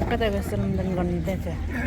कता गएर सम्बन्धन गर्ने त्यहाँ छ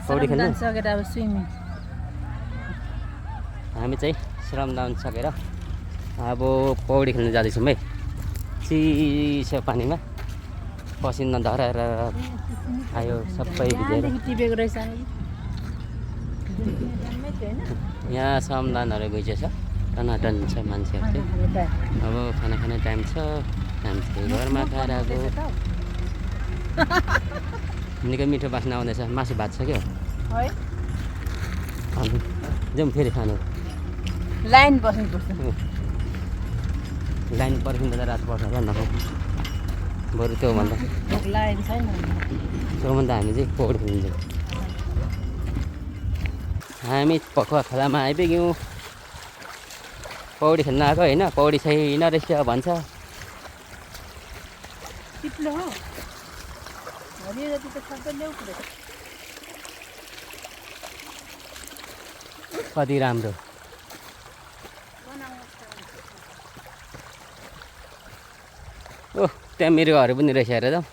पौडी खेल्न सकेर अब स्विमिङ हामी चाहिँ श्रमदान सकेर अब पौडी खेल्न जाँदैछौँ है चिसो पानीमा पसिना धराएर आयो सबै भिजेर यहाँ श्रमदानहरू गइसकेछ टनाटन छ मान्छेहरू चाहिँ अब खाना खाने टाइम छ हामी चाहिँ घरमा खाएर आएको निकै मिठो बास्ना आउँदैछ मासु भात छ क्या जाउँ फेरि खानु लाइन बस्नुपर्छ लाइन पर्खिँदा त रात पर्छ होला नखाउँ बरु त्योभन्दा लाइन छैन त्योभन्दा हामी चाहिँ पौडी खेल्न जाउँ हामी पखुवा खोलामा आइपुग्यौँ पौडी खेल्न आएको होइन पौडी छैन रहेछ भन्छ कति राम्रो ओह त्यहाँ मृगहरू पनि रहेछ हेर त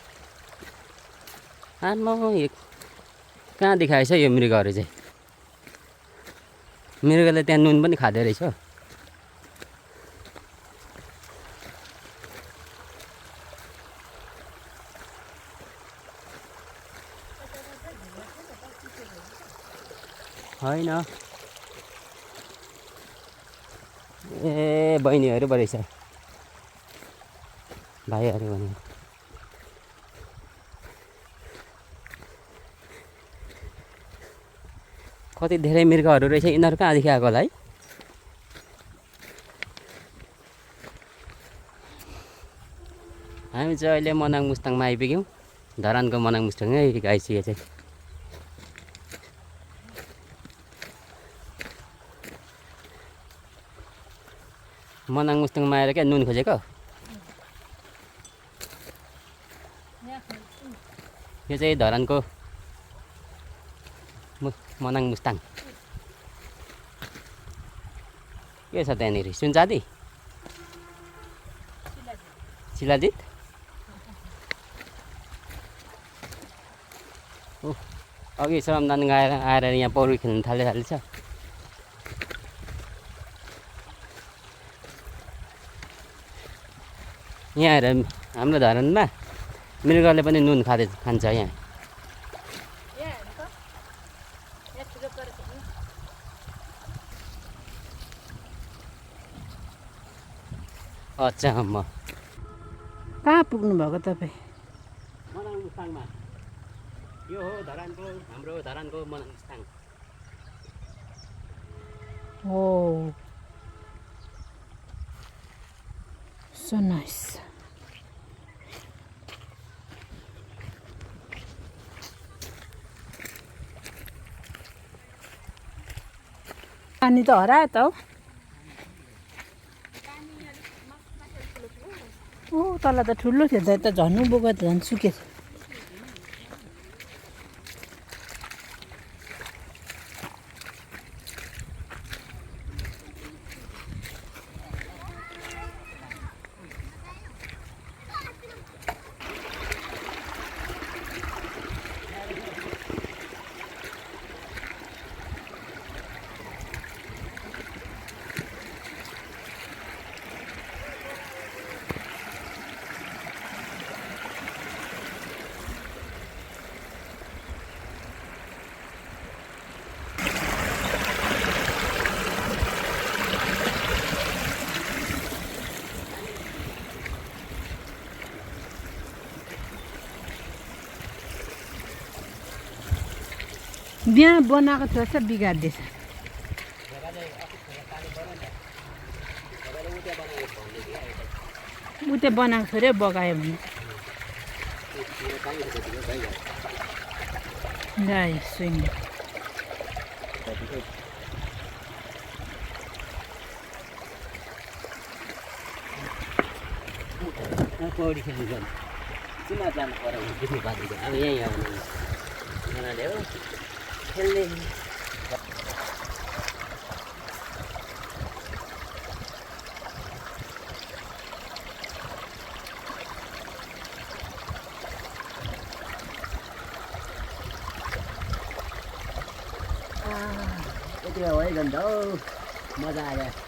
आमा कहाँ देखाएछ यो मृगहरू चाहिँ मृगले त्यहाँ नुन पनि खाँदो रहेछ होइन ए बहिनीहरू पो रहेछ भाइहरू भने कति धेरै मृगहरू रहेछ यिनीहरू कहाँदेखि आएको होला है हामी चाहिँ अहिले मनाङ मुस्ताङमा आइपुग्यौँ धरानको मनाङ मुस्ताङै आइसकेको चाहिँ मनाङ मुस्ताङमा आएर क्या नुन खोजेको यो चाहिँ धरानको मनाङ मुस्ताङ के छ त्यहाँनिर सुनचाँदी शिलाजित अघि श्रमदान आएर यहाँ पौडी खेल्न थालेछ यहाँ आएर हाम्रो धरानमा मृगले पनि नुन खान्छ यहाँ अचम्म कहाँ पुग्नु भएको तपाईँ? मनाङ मुस्ताङमा यो हो धरानको हाम्रो धरानको मनाङ मुस्ताङ हो so nice. पानी त हरायो त ओ तल त ठुलो थियो त यता झन् बोको त झन् सुकेछ बिहा बनाएको थियो सब बिगार्दैछ उते बनाएको थियो अरे बगायो भने गाई सुइङ पौडी खेल्नु जानु किन जानु पर्यो बुझ्नु बाँधिको अब यहीँ आउनु उनीहरूले हो खेल्ने यति भयो है झन् हौ मजा आयो